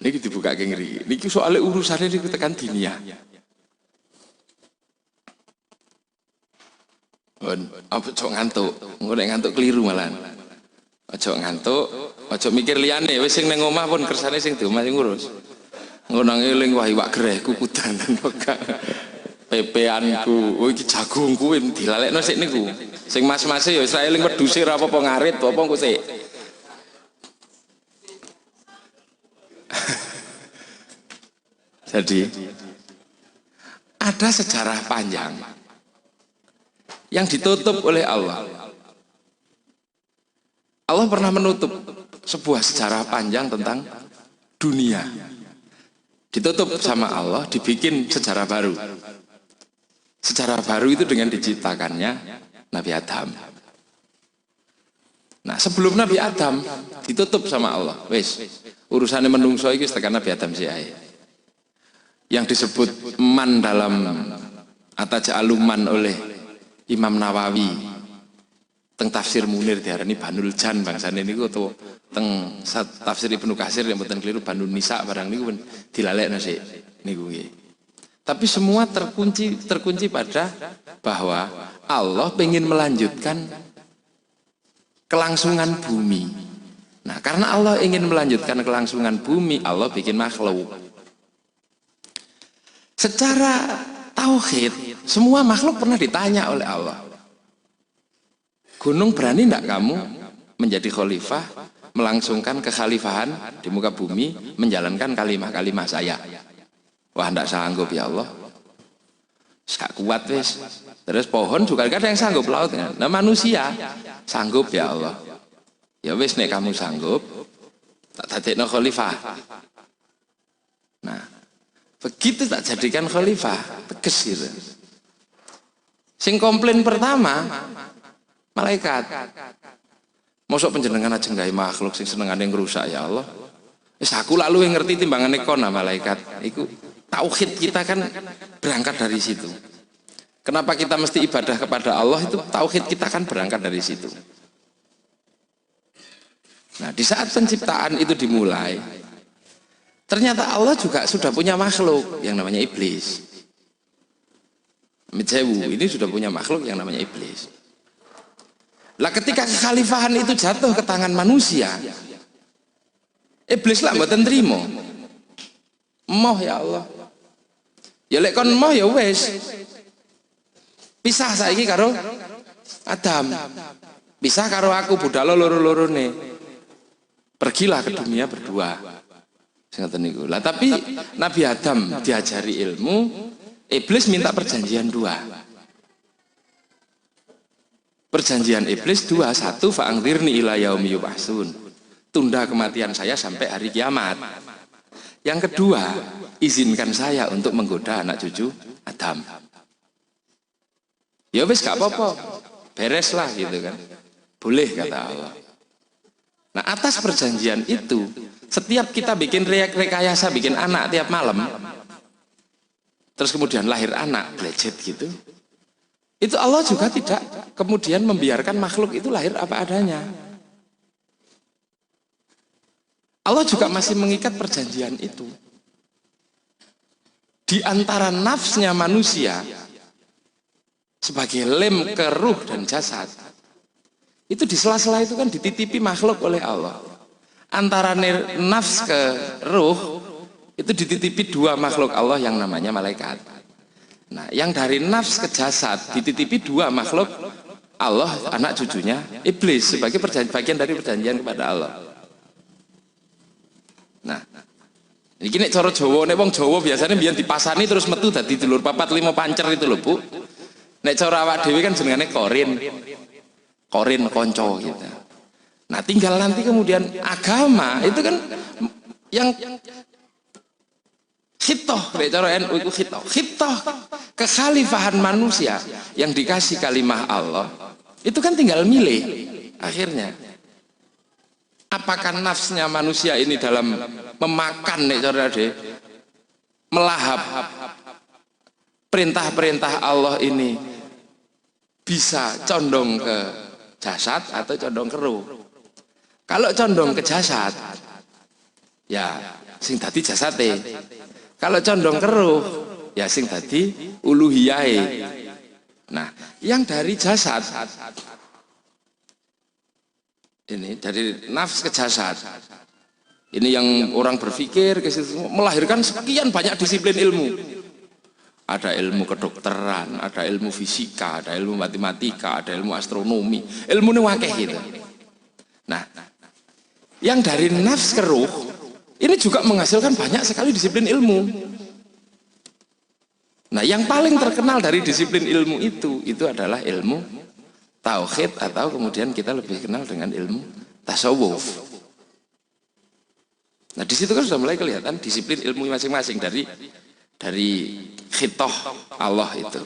Niki dibuka ke ngeri. Niki soalnya urusannya niku tekan dunia. Apa cok ngantuk, ngorek ngantuk keliru malah. Ojo ngantuk, ojo mikir liyane, wis sing ning omah pun kersane sing di omah sing ngurus. Ngono ngeling wah iwak gerehku kudanan kok. Pepeanku, oh iki jagungku dilalekno sik niku. Sing mas-mase ya wis ra eling wedhuse ra apa-apa ngarit apa engko sik. Jadi ada sejarah panjang yang ditutup oleh Allah. Allah pernah menutup sebuah sejarah panjang tentang dunia. Ditutup sama Allah, dibikin sejarah baru. Sejarah baru itu dengan diciptakannya Nabi Adam. Nah, sebelum Nabi Adam ditutup sama Allah. Wes, urusannya menungso iki tekan Nabi Adam sih ae. Yang disebut man dalam Ataja'aluman oleh Imam Nawawi teng tafsir Munir diarani Banul Jan bangsane niku utawa teng tafsir Ibnu Katsir yang mboten keliru Banun Nisa barang niku dilalekno sik niku nggih. Tapi semua terkunci pada bahwa Allah ingin melanjutkan kelangsungan bumi. Nah, karena Allah ingin melanjutkan kelangsungan bumi, Allah bikin makhluk. Secara tauhid, semua makhluk pernah ditanya oleh Allah. Gunung, berani tidak kamu menjadi khalifah, melangsungkan kekhalifahan di muka bumi, menjalankan kalimah-kalimah saya? Wah, tidak sanggup ya Allah. Gak kuat wis. Terus pohon juga ada yang sanggup lautnya. Nah manusia sanggup ya Allah. Ya wis nek kamu sanggup, tak dadekno khalifah. Nah, begitu tak jadikan khalifah, teges gitu. Sing komplain pertama malaikat. Mosok panjenengan aja gawe makhluk sing senengane ngrusak ya Allah. Wis aku lalu yang ngerti timbangane kona malaikat. Iku tauhid kita kan berangkat dari situ. Kenapa kita mesti ibadah kepada Allah itu tauhid kita kan berangkat dari situ. Nah, di saat penciptaan itu dimulai, ternyata Allah juga sudah punya makhluk yang namanya iblis. Mitsewu ini sudah punya makhluk yang namanya iblis. Lah ketika kekhalifahan itu jatuh ke tangan manusia, iblis lah mboten trimo. Moh ya Allah. Ya lek kon moh ya wis. Pisah saiki karo Adam. Pisah karo aku budal loro-lorone. Pergilah ke dunia berdua. Sing ngoten niku. Lah tapi Nabi Adam diajari ilmu, iblis minta perjanjian dua. Perjanjian iblis dua, satu fa'angzirni ila yaumi yub'atsun, tunda kematian saya sampai hari kiamat. Yang kedua, izinkan saya untuk menggoda anak cucu Adam. Ya wis gak apa-apa, beres lah gitu kan, boleh kata Allah. Nah atas perjanjian itu, setiap kita bikin rekayasa bikin anak tiap malam, terus kemudian lahir anak blecet gitu, itu Allah juga tidak kemudian membiarkan makhluk itu lahir apa adanya. Allah juga masih mengikat perjanjian itu. Di antara nafsnya manusia sebagai lem ke ruh dan jasad, itu di sela-sela itu kan dititipi makhluk oleh Allah. Antara nafs ke ruh itu dititipi dua makhluk Allah yang namanya malaikat. Nah, yang dari nafs ke jasad dititipi dua makhluk Allah, anak cucunya iblis sebagai bagian dari perjanjian kepada Allah. Nah, ini nek cara Jawa, nek wong Jawa biasanya biyen dipasani terus metu dadi dulur papat lima pancer itu lho, Bu. Nek cara awak dhewe kan jenengane korin. Korin konco gitu. Nah, tinggal nanti kemudian agama itu kan yang khitoh, cara NU itu khitoh kekhalifahan manusia yang dikasih kalimah Allah itu kan tinggal milih akhirnya apakah nafsnya manusia ini dalam memakan cara melahap perintah-perintah Allah ini bisa condong ke jasad atau condong ke ruh. Kalau condong ke jasad ya sing dadi jasate. Kalau condong keruh, ya sing dadi uluhiyahe. Nah, yang dari jasad ini dari nafs ke jasad. Ini yang orang berpikir melahirkan sekian banyak disiplin ilmu. Ada ilmu kedokteran, ada ilmu fisika, ada ilmu matematika, ada ilmu astronomi. Ilmu ini wakeh gitu. Nah, yang dari nafs ke ruh ini juga menghasilkan banyak sekali disiplin ilmu. Nah, yang paling terkenal dari disiplin ilmu itu adalah ilmu tauhid, atau kemudian kita lebih kenal dengan ilmu tasawuf. Nah, di situ kan sudah mulai kelihatan disiplin ilmu masing-masing dari khitoh Allah itu.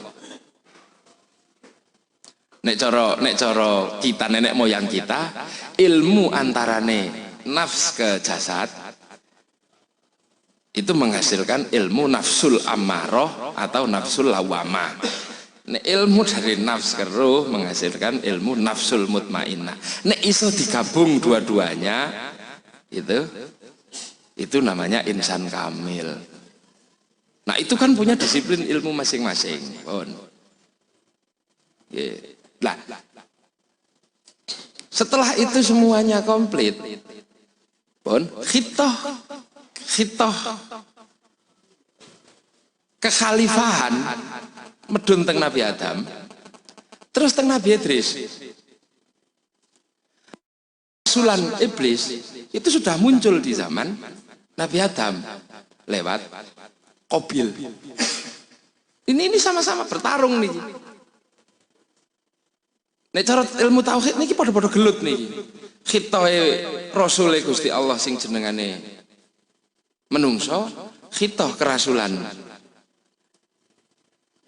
Nek coro kita, nenek moyang kita, ilmu antarane nafs ke jasad itu menghasilkan ilmu nafsul ammaroh atau nafsul lawamah. Nek ilmu dari nafs ke ruh menghasilkan ilmu nafsul mutmainnah. Nek iso digabung dua-duanya itu namanya insan kamil. Nah, itu kan punya disiplin ilmu masing-masing. Nah, setelah itu semuanya komplit, khitoh kekhalifahan medun teng Nabi Adam, terus teng Nabi Idris. Rasulan iblis itu sudah muncul di zaman Nabi Adam lewat Qabil. Ini sama-sama bertarung nih. Nek cara ilmu tauhid niki padha-padha gelut niki. Khitohe Rasul Gusti Allah sing jenengane menungso, khitoh kerasulan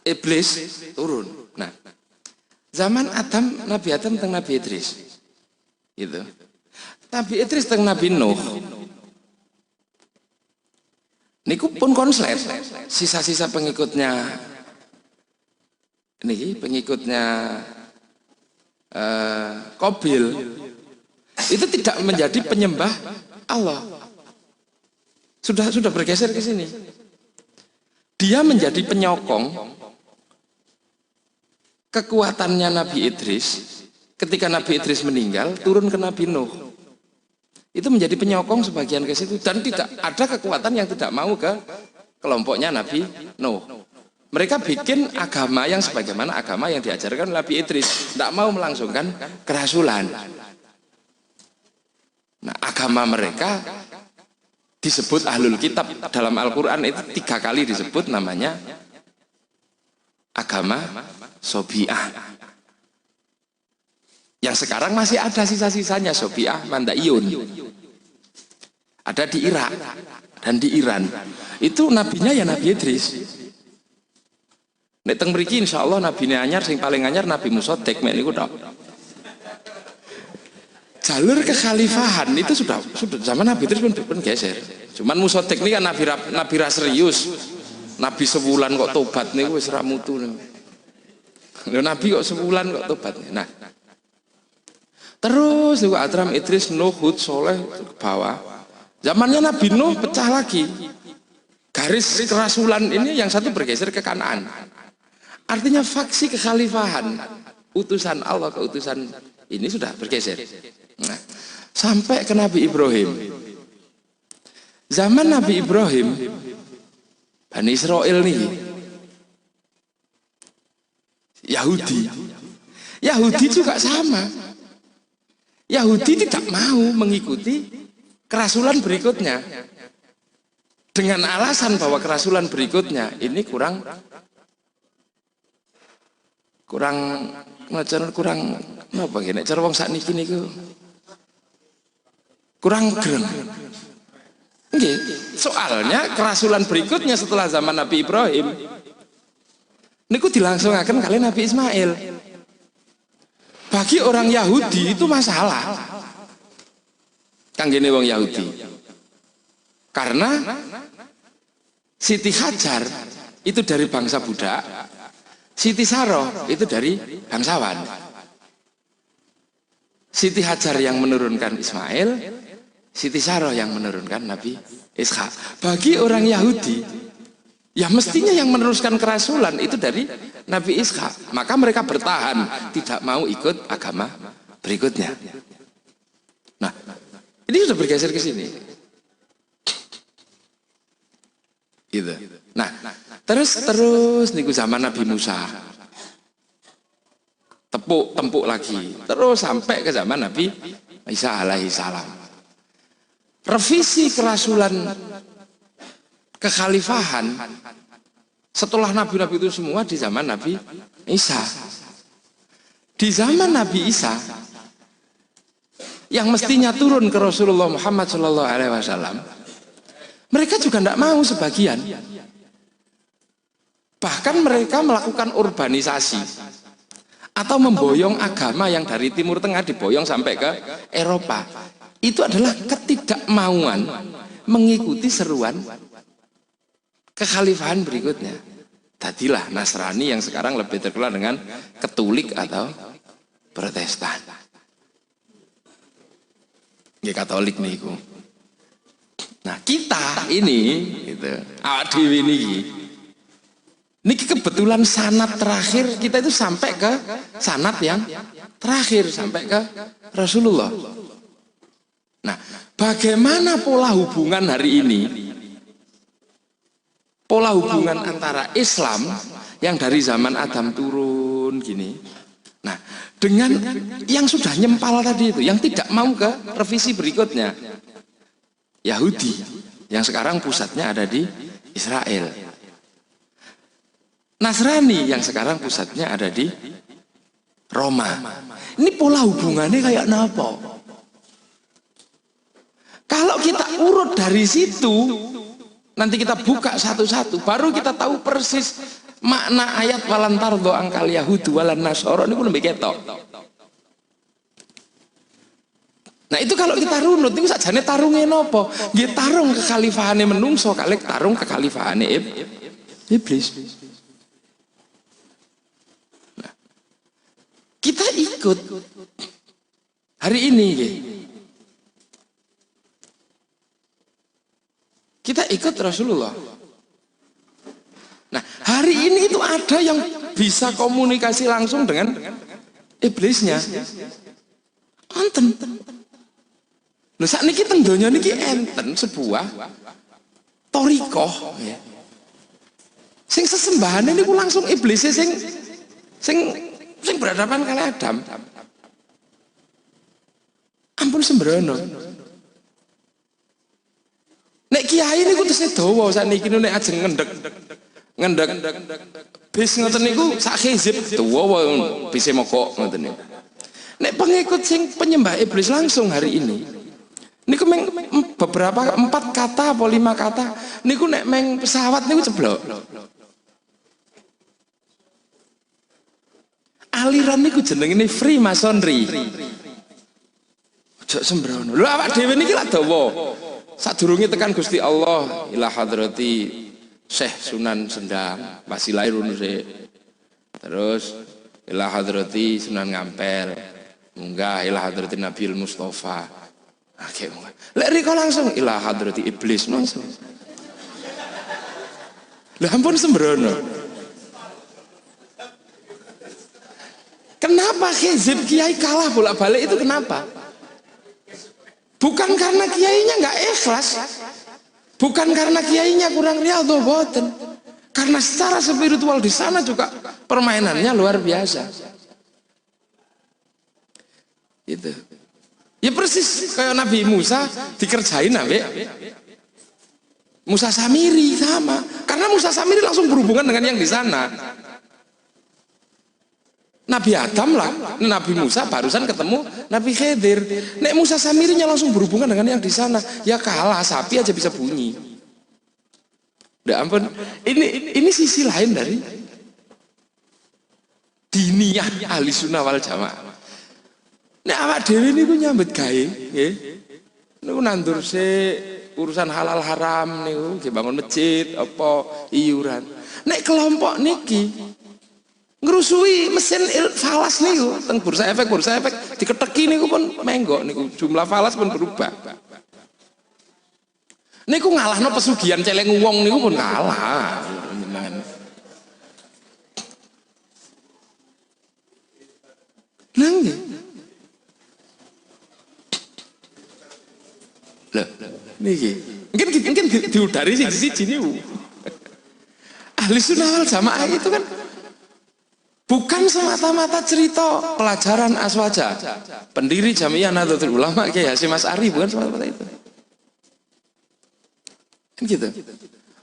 iblis turun. Nah, zaman Adam, Nabi Adam teng Nabi Idris. Gitu. Nabi Idris teng Nabi Nuh. Niku pun konslet, sisa-sisa pengikutnya niki, pengikutnya Qabil itu tidak menjadi penyembah Allah. Sudah bergeser ke sini. Dia menjadi penyokong kekuatannya Nabi Idris. Ketika Nabi Idris meninggal, turun ke Nabi Nuh. Itu menjadi penyokong sebagian ke situ, dan tidak ada kekuatan yang tidak mau ke kelompoknya Nabi Nuh. Mereka bikin agama yang sebagaimana agama yang diajarkan Nabi Idris, tidak mau melangsungkan kerasulan. Nah, agama mereka disebut Ahlul Kitab dalam Al-Quran itu 3 kali disebut namanya agama Sobi'ah. Yang sekarang masih ada sisa-sisanya Sobi'ah Mandaiyun. Ada di Irak dan di Iran. Itu nabinya ya Nabi Idris. Nek teng mriki insyaallah nabine anyar sing paling anyar Nabi Musa tek mek niku tok. Jalur kekhalifahan itu sudah zaman Nabi Idris pun geser. Cuman Musa tek ini kan nabi ra serius. Nabi sebulan kok tobat niku wis ra mutu. Lho Nabi kok sebulan kok tobat. Nah, terus juga Adram, Idris, Nuh, Hud, Soleh ke bawah. Zamannya Nabi Nuh pecah lagi. Garis kerasulan ini yang satu bergeser ke Kanaan. Artinya faksi kekhalifahan utusan Allah ke utusan ini sudah bergeser. Nah, sampai ke Nabi Ibrahim. Zaman Nabi Ibrahim, Bani Israel nih, Yahudi juga sama. Yahudi tidak mau mengikuti kerasulan berikutnya dengan alasan bahwa kerasulan berikutnya ini kurang apa gini, cara wong sakniki niku kurang greng. Nggih, soalnya kerasulan berikutnya setelah zaman Nabi Ibrahim niku dilangsungaken kali Nabi Ismail. Bagi orang Yahudi itu masalah. Kanggene wong Yahudi. Karena Siti Hajar itu dari bangsa budak, Siti Saroh itu dari bangsawan. Siti Hajar yang menurunkan Ismail, Siti Saroh yang menurunkan Nabi Ishak. Bagi orang Yahudi, ya mestinya yang meneruskan kerasulan itu dari Nabi Ishak. Maka mereka bertahan, tidak mau ikut agama berikutnya. Nah, ini sudah bergeser ke sini. Gitu. Nah, terus niku zaman Nabi Musa. Tempuk lagi. Terus sampai ke zaman Nabi Isa alaihi salam. Revisi kerasulan kekhalifahan setelah nabi-nabi itu semua di zaman Nabi Isa. Di zaman Nabi Isa yang mestinya turun ke Rasulullah Muhammad SAW, mereka juga tidak mau sebagian. Bahkan mereka melakukan urbanisasi atau memboyong agama yang dari Timur Tengah diboyong sampai ke Eropa. Itu adalah ketidakmauan mengikuti seruan kekhalifahan berikutnya. Tadilah Nasrani yang sekarang lebih terkenal dengan Katolik atau Protestan. Ya Katolik niku. Nah kita ini, gitu, awak dhewe niki kebetulan sanad terakhir kita itu sampai ke sanad yang terakhir, sampai ke Rasulullah. Nah, bagaimana pola hubungan hari ini? Pola hubungan antara Islam yang dari zaman Adam turun gini. Nah, dengan yang sudah nyempal tadi itu, yang tidak mau ke revisi berikutnya, Yahudi, yang sekarang pusatnya ada di Israel. Nasrani yang sekarang pusatnya ada di Roma. Ini pola hubungannya kayak napa? Kalau kita urut dari situ, nanti kita buka satu-satu, baru kita tahu persis makna ayat walantar do angkal Yahudu walan Nasoro ini pun lebih ketok. Nah itu kalau kita runut, itu sajane tarungnya nopo? Nggih tarung kekhalifahane menungso kalih tarung kekhalifahane iblis. Kita ikut hari ini, kita ikut Rasulullah. Nah, hari ini itu ada yang bisa komunikasi langsung dengan iblisnya. Enten. Lho sak niki teng donya niki enten sebuah thariqah ya. Sing sesembahane niku langsung iblisnya sing berhadapan kali Adam. Ampun sembrono. Nek kiai niku tesih dawa sakniki nek ajeng ngendhek bis ngoten niku sak hizib dawa bise mokok ngoten niku. Nek pengikut sing penyembah iblis langsung hari ini niku meng beberapa 4 kata apa 5 kata niku nek meng pesawat niku ceblok. Aliran niku jenenge Freemasonry. Ojo sembrono. Lho awak dhewe niki lak dawa. Sadurunge tekan Gusti Allah ila hadrati Syekh Sunan Sendang, wasilah runu sik. Terus ila hadrati Sunan Ngampel. Munggah ila hadrati Nabiul Mustafa. Oke, munggah. Lek riko langsung ila hadrati iblis langsung. Lha ampun sembrono. Kenapa hizib kiai kalah bolak-balik itu kenapa? Bukan karena kiainya nggak ikhlas, bukan karena kiainya kurang riyadhah, boten. Karena secara spiritual di sana juga permainannya luar biasa. Itu. Ya persis kayak Nabi Musa dikerjain Nabi Musa Samiri sama. Karena Musa Samiri langsung berhubungan dengan yang di sana. Nabi Adam lah, Nabi Musa barusan ketemu Nabi Khidir. Nek Musa Samirinya langsung berhubungan dengan yang di sana, ya kalah, sapi aja bisa bunyi. Udah ampun, ini sisi lain dari diniyah ahli sunnah wal jamaah. Nek awak dhewe niku nyambut gawe, nggih. Niku nandur urusan halal haram niku, bangun masjid apa iuran. Nek kelompok niki ngerusui mesin falas niku teng bursa efek diketeki niku pun menggok niku jumlah falas pun berubah. Niku ngalahno pesugihan celeng wong niku pun kalah. Nggih. Lah, niki. Mungkin diudari siji niku. Ahli sunnah wal jamaah itu kan bukan semata-mata cerita pelajaran aswaja. Pendiri Jamiah Nahdlatul Ulama Kiai Hasyim Asy'ari bukan semata-mata itu. Kan gitu.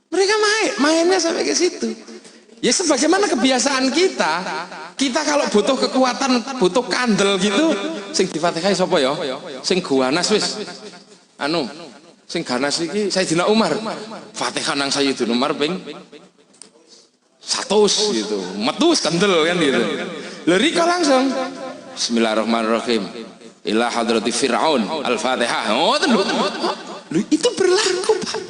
Mereka mainnya sampai ke situ. Ya sebagaimana kebiasaan kita kalau butuh kekuatan, butuh kandel gitu, sing di-Fatihah sapa ya? Sing ganas wis. Sing ganas iki Sayyidina Umar. Fatihah nang Sayyidina Umar ping 100 gitu, metus kendel kan gitu. Lirika langsung Bismillahirrahmanirrahim ila hadrati Fir'aun al-Fatihah. Itu berlaku Pak.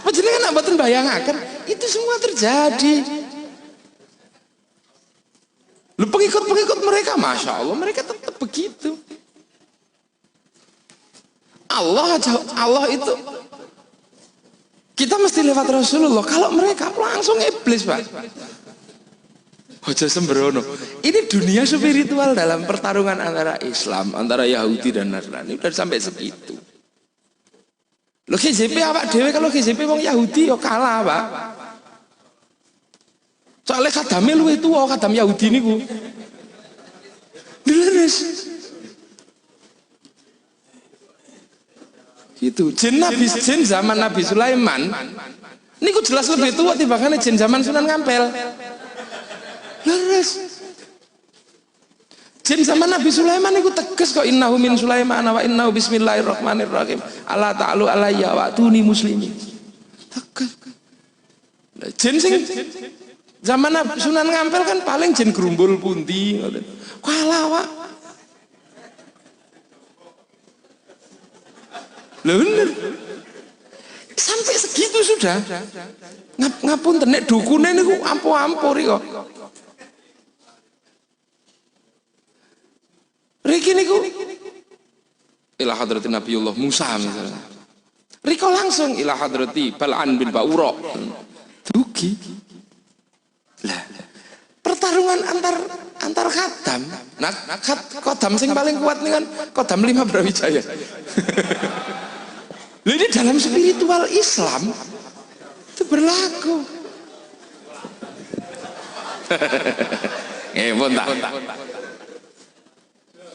Panjenengan mboten bayangaken itu semua terjadi. Pengikut-pengikut mereka Masya Allah mereka tetap begitu. Allah itu kita mesti lewat Rasulullah. Kalau mereka langsung iblis Pak. Ojo sembrono. Ini dunia spiritual dalam pertarungan antara Islam, antara Yahudi dan Nasrani udah sampai segitu. Lo KJP awak dewe kalau KJP wong Yahudi yo kalah Pak. Soalnya kadame luwih tuwa kadam Yahudi niku. Dileres. Itu jin zaman Nabi Sulaiman niku jelas lebih tua timbangane jin zaman Sunan Ngampel. Leres. Jin zaman Nabi Sulaiman niku tegas kok innahu min Sulaiman wa innahu bismillahirrahmanirrahim ala ta'alu alayya wa atuni muslimin. Tegas. Jin sing zaman Nabi Sunan Ngampel kan paling jin gerumbul pundi ngoten. Kalah Pak. Bener. Sampai segitu sudah. Ngapunten nek dukune niku ampuh-ampuh riko. Riki niku ila hadratin Nabiullah Musa misalnya. Riko langsung ila hadrati Bal'an bin Ba'ura. Dugi. Lah, pertarungan antar khatam. Nah, khatam sing paling kuat nih kan khatam 5 Brawijaya. Ini dalam spiritual Islam itu berlaku.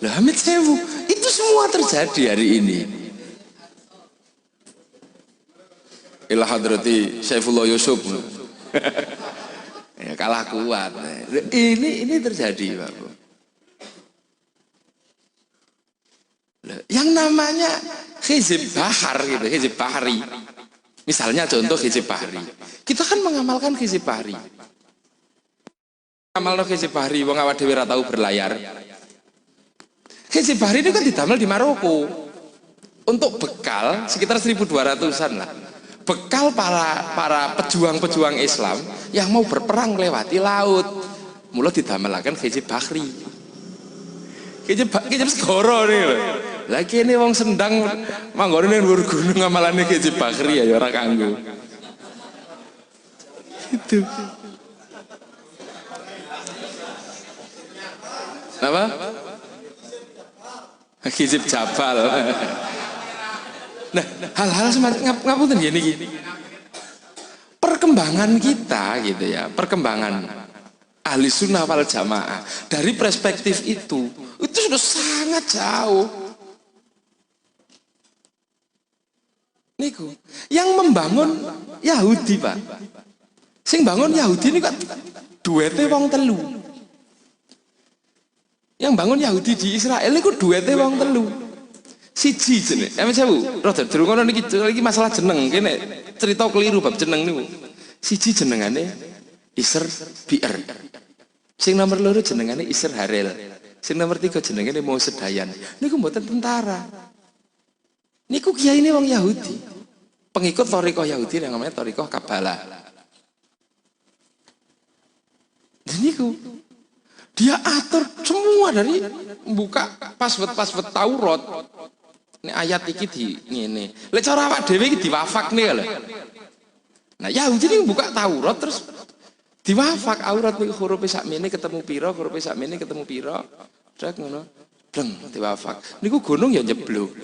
Lah Hamid Sewu, itu semua terjadi hari ini. Ila hadrati Saifullah Yusuf. Ya, kalah kuat. Ini terjadi, Pak. Yang namanya hizib bahar gitu, hizib bahari. Misalnya contoh hizib bahari. Kita kan mengamalkan hizib bahari. Amalno hizib bahari wong awak dhewe ora tau berlayar. Hizib bahari itu kan didamel di Maroko. Untuk bekal sekitar 1200-an lah. Bekal para pejuang-pejuang Islam yang mau berperang melewati laut. Mula didamelaken hizib bahari. Hizib segoro nih lho. Lagi ini wong Sendang manggone ning dhuwur gunung ngamalane hizib bahari ya ora kanggo. Itu. Apa? Hizib Jabal. Nah, hal-hal semacam ngapunten ya niki. Perkembangan kita gitu ya, perkembangan ahli sunnah wal jamaah dari perspektif itu sudah sangat jauh. Niku yang membangun Yahudi Pak. Sing bangun Yahudi ini kan duete wong telu. Yang bangun Yahudi di Israel niku duete wong telu. Siji jenenge. Sewu, rada durung ngono niki masalah jeneng kene cerita keliru bab jeneng niku. Siji jenengane Isr Bi'r. Sing nomor loro jenengane Isr Harel. Sing nomor 3 jenengane Mau Sedayan. Niku mboten tentara. Niku kiai ini wong Yahudi. Pengikut Thariqah Yahudi yang namanya Thariqah Kabbalah. Dan niku dia atur semua dari buka password Taurat. Nek ayat iki di ngene. Lek cara awak dhewe iki diwafakne lho. Nah, Yahudi ini buka Taurat terus diwafak aurat niku hurufe sakmene ketemu pira, hurufe sakmene ketemu pira. Dak ngono. Bleng diwafak. Niku gunung ya njeblok.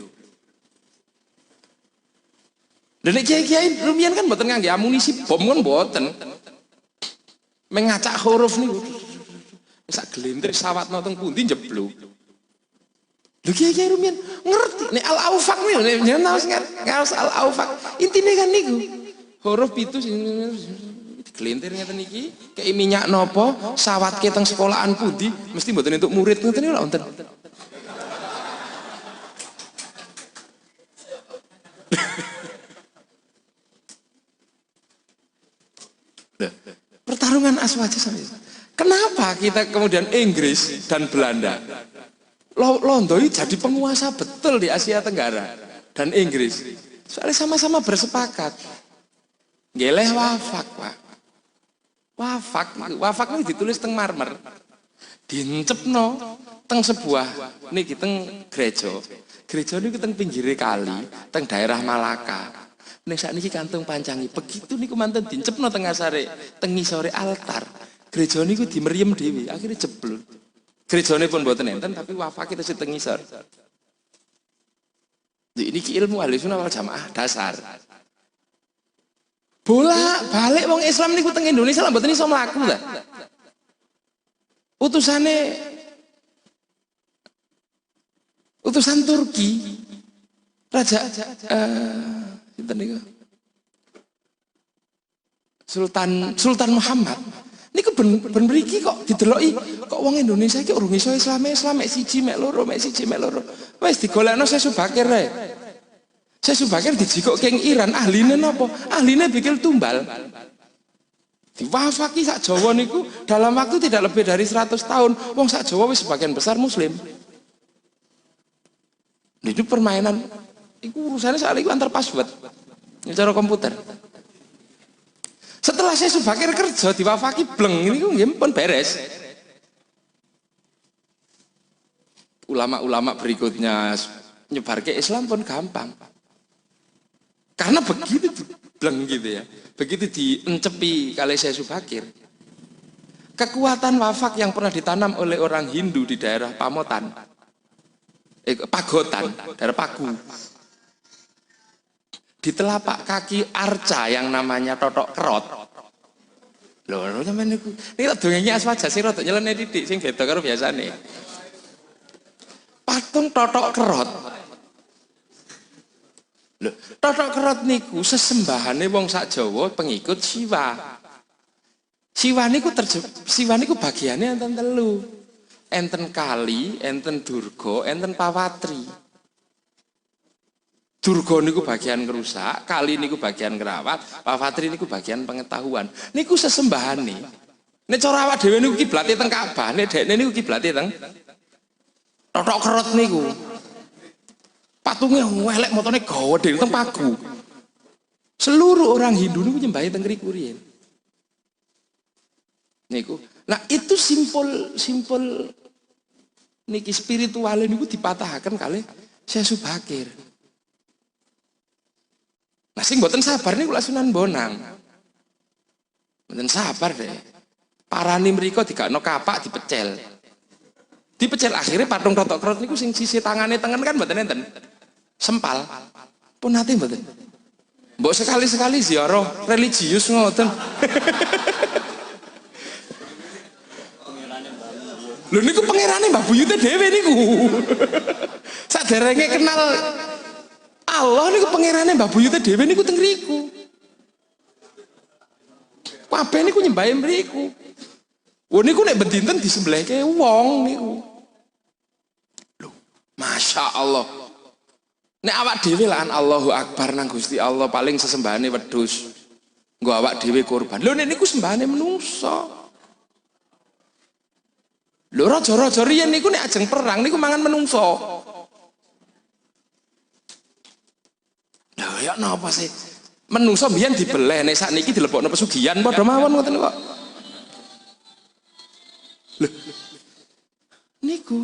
Lha nek kiai-kiai rumiyin kan mboten ngangge amunisi bom kan mboten. Mengacak huruf niku. Sak gelintir sawatno teng pundi njeblok. Lho kiai-kiai rumiyin ngerti nek al-aufak niku jeneng ngaos al-aufak. Intine kan niku. Huruf pitu digelintir ngeten iki, kei minyak nopo, sawatke teng sekolahan pundi, mesti mboten entuk murid ngoten niku lho wonten. Pertarungan aswaja sampai. Kenapa kita kemudian Inggris dan Belanda Londoi jadi penguasa betul di Asia Tenggara dan Inggris? Soalnya sama-sama bersepakat. Geleh wafak, Pak. Wafak itu ditulis teng marmer. Diencepno teng sebuah niki teng gereja. Gereja niku teng pinggire kali, teng daerah Malaka. Nek sakniki kantung pancangi. Begitu niku manten diencepno teng ngasare, teng ngisore altar. Gereja niku dimeriem dhewe, akhirnya jeblok. Gerejane pun mboten enten tapi wafak itu teng ngisor. Ini ilmu Ahlussunnah wal Jamaah dasar. Bola balik wong Islam niku teng Indonesia lah mboten iso mlaku ta. Utusan Turki Raja sinten niku Sultan Muhammad niku ben mriki kok dideloki kok wong Indonesia iki urung iso Islam mek siji mek loro wis digolekno Syekh Subakir ae. Syekh Subakir dijikok keng Iran, ahline napa? Ahline bikil tumbal. Diwafaki sak Jawa niku dalam waktu tidak lebih dari 100 tahun. Wong sak Jawa wis sebagian besar muslim. Itu permainan iku urusannya soal iku antar password. Cara komputer. Setelah Syekh Subakir kerja diwafaki bleng niku nggih pun beres. Ulama-ulama berikutnya nyebar ke Islam pun gampang. Karena begitu bleng gitu ya, begitu diencepi kali Syekh Subakir, kekuatan wafak yang pernah ditanam oleh orang Hindu di daerah Pamotan, Pagotan, daerah Pagu, di telapak kaki arca yang namanya Totok Kerot. Loh, sampeyan niku, ini tak dongengnya aswaja sih rada nyeleneh titik sing beda karo biasane. Patung Totok Kerot. Loh, Totok Kerot niku sesembahane wong sak Jawa pengikut Siwa. Siwa niku bagiannya enten telu. Enten Kali, enten Durga, enten Pawatri. Durga niku bagian ngerusak, Kali niku bagian ngerawat, Pawatri niku bagian pengetahuan. Niku sesembahane. Nek cara awak dhewe niku kiblate teng Ka'bah, nek dekne niku kiblate teng Totok Kerot niku. Patungnya ngelek motone gawa dhewe teng Pagu. Seluruh orang Hindu niku nyembahi teng ngriku riyen. Niku. Nah, itu simpul niki spiritual niku dipatahaken kalih Syekh Subakir. Nah, sing mboten sabar niku lak Sunan Bonang. Mboten sabar deh. Parani mriko digakno kapak dipecel. Dipecel akhirnya patung Totok Kerot niku sing sisi tangane tengen kan mboten enten. Sempal. Pun nate mboten. Mbok sekali-sekali ziarah religius ngoten. Lho niku pangerane Mbah Buyute dhewe niku. Saderenge kenal Allah niku pangerane Mbah Buyute dhewe niku teng ngriku. Kabeh niku nyembahe mriku. Wong niku nek bedinten disembelihke wong niku. Lho, Masya Allah. Nek awak dhewe lan Allahu Akbar nang Gusti Allah paling sesembahane wedhus. Nggo awak dhewe kurban. Lho nek niku sembahane menungso. Lho raja-raja riyen niku nek ajeng perang niku mangan menungso. Lho ya napa sih? Menungso mbiyen dibeleh nek sakniki dilebokno pesugihan padha mawon ngoten kok. Lho. Niku.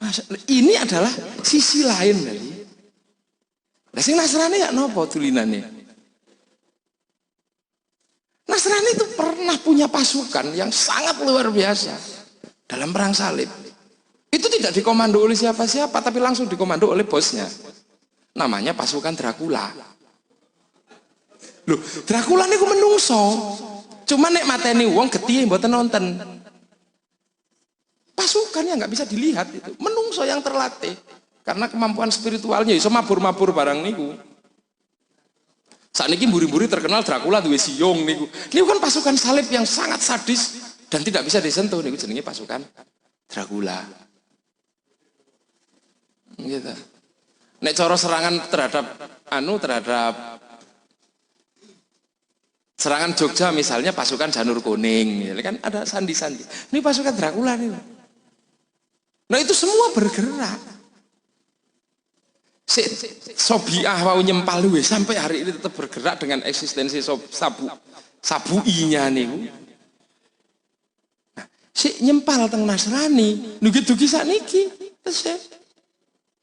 Masya Ini adalah sisi lain dari. Lah sing Nasrani ya nopo tulinane? Nasrani itu pernah punya pasukan yang sangat luar biasa dalam perang salib. Itu tidak dikomando oleh siapa-siapa, tapi langsung dikomando oleh bosnya. Namanya pasukan Dracula. Loh, Dracula niku menungso. Cuma nek mateni wong getihe mboten nonton. Pasukan yang nggak bisa dilihat itu, menungso yang terlatih. Karena kemampuan spiritualnya iso mabur-mabur barang niku. Saat ini mburi-mburi terkenal Dracula duwe siung niku. Niku kan pasukan salib yang sangat sadis dan tidak bisa disentuh niku jenenge pasukan Dracula. Gitu. Nek cara serangan terhadap serangan Jogja misalnya pasukan Janur Kuning, kan ada sandi-sandi. Ini pasukan Dracula nih. Nah itu semua bergerak. Sobiah wau nyempal luwe sampai hari ini tetap bergerak dengan eksistensi sabuinya niku. Nah, si nyempal teng Nasrani, dugi-dugi sakniki.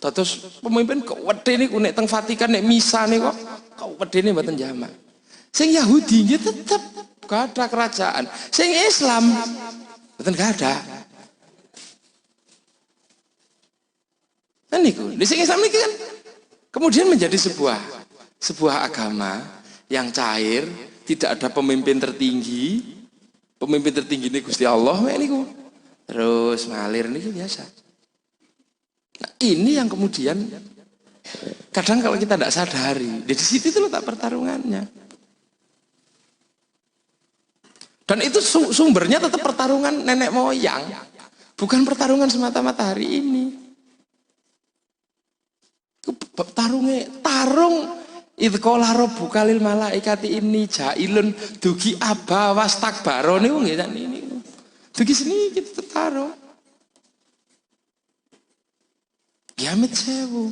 Terus pemimpin kewedhe niku nek teng Vatikan nek misa niku kewedene mboten jamak. Sing Yahudi nggih tetep gak ada kerajaan. Sing Islam mboten gak ada. Kan niku, di sing Islam niki kan kemudian menjadi sebuah agama yang cair, tidak ada pemimpin tertinggi. Pemimpin tertinggi ini Gusti Allah niku. Terus ngalir niku biasa. Nah, ini yang kemudian kadang kalau kita tidak sadari, di situ itu letak pertarungannya. Dan itu sumbernya tetap pertarungan nenek moyang, bukan pertarungan semata-mata hari ini. Tarung idqala rabbuka lil malaikati inni jailun dugi aba wastakbaro niku nggih niku. Dugi sini kita tarung. Kiamat sewu.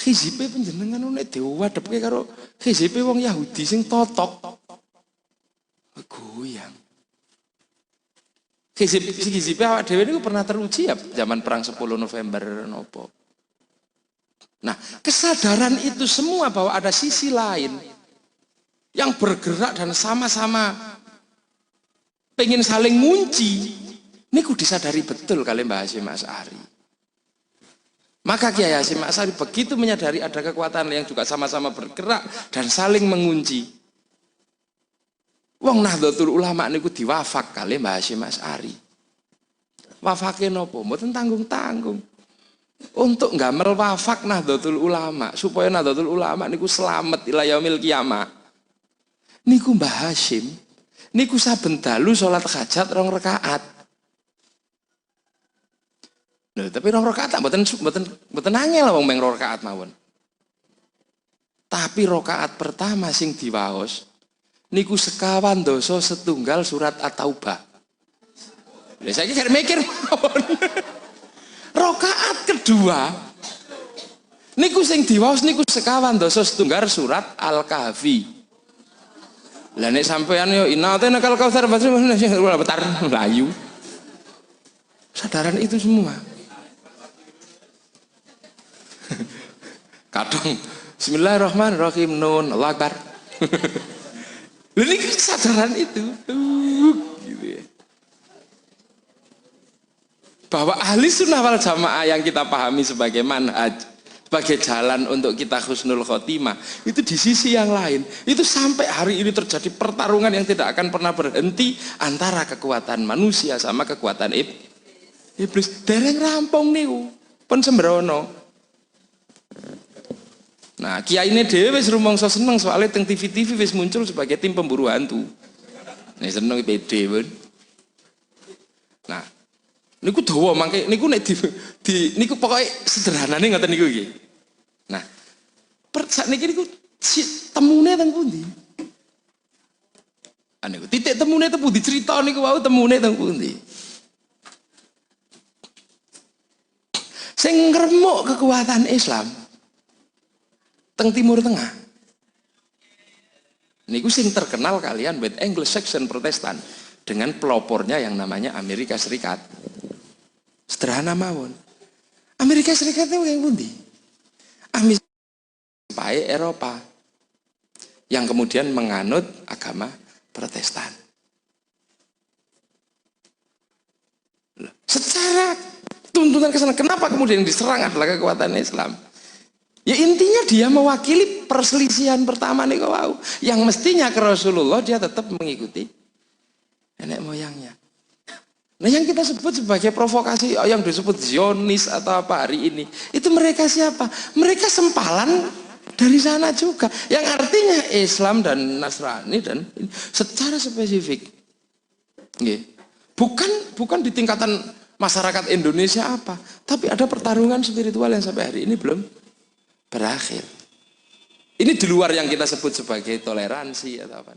Hizipe panjenengan nek diwadhepke karo hizipe wong Yahudi sing totok. Goyang. Hizipe awak dhewe niku pernah teruji ya zaman perang 10 November nopo. Nah, kesadaran itu semua bahwa ada sisi lain yang bergerak dan sama-sama pengen saling ngunci, niku disadari betul kali Mbah Hasyim Asy'ari. Maka Kiai Hasyim Asy'ari begitu menyadari ada kekuatan yang juga sama-sama bergerak dan saling mengunci. Wong Nahdlatul Ulama niku diwafak kali Mbah Hasyim Asy'ari. Wafake napa? Mboten tanggung-tanggung. Untuk nggamel wafak Nahdlatul Ulama supaya Nahdlatul Ulama niku selamat ila yaumil qiyamah. Niku Mbah Hasyim niku saben dalu salat hajat 2 rakaat. Lho, tapi 2 rakaat mboten angel wong meng 2 rakaat mawon. Tapi rakaat pertama sing diwaos niku sekawan dosa setunggal surat At-Taubah. Lha saiki gak mikir mawon. Rakaat kedua niku sing diwaos niku sekawan dosa setunggal surat Al-Kahfi. Lah nek sampean yo inatena kal kautsar betar layu. Sadaran itu semua. Kadang Bismillahirrahmanirrahim nun Allahu Akbar. Ini kesadaran itu gitu ya. Bahwa ahli sunnah wal jamaah yang kita pahami sebagai manhaj, sebagai jalan untuk kita husnul khotimah, itu di sisi yang lain itu sampai hari ini terjadi pertarungan yang tidak akan pernah berhenti antara kekuatan manusia sama kekuatan iblis. Dereng rampung niku pun sembrono. Nah, kiai ini dhewe wis rumangsa seneng soalnya teng TV-TV wis muncul sebagai tim pemburu hantu. Nek seneng PD pun. Nah, niku dawa mangke niku nek di niku pokoke sederhanane ngoten niku iki. Nah, sakniki niku temune teng pundi? Niku titik temune teng pundi cerita niku wau temune teng pundi? Sing ngremuk kekuatan Islam teng Timur Tengah. Niku sing terkenal kalian with Anglo-Saxon Protestan dengan pelopornya yang namanya Amerika Serikat. sederhana mawon. Amerika Serikat itu yang pundi? Sampai Eropa yang kemudian menganut agama Protestan. Secara tuntunan ke sana, kenapa kemudian diserang adalah kekuatan Islam? Ya intinya dia mewakili perselisihan pertama nih kau, yang mestinya ke Rasulullah dia tetap mengikuti nenek moyangnya. Nah yang kita sebut sebagai provokasi, yang disebut Zionis atau apa hari ini, itu mereka siapa? Mereka sempalan dari sana juga, yang artinya Islam dan Nasrani dan secara spesifik. Bukan di tingkatan masyarakat Indonesia apa, tapi ada pertarungan spiritual yang sampai hari ini belum berakhir. Ini di luar yang kita sebut sebagai toleransi atau apa.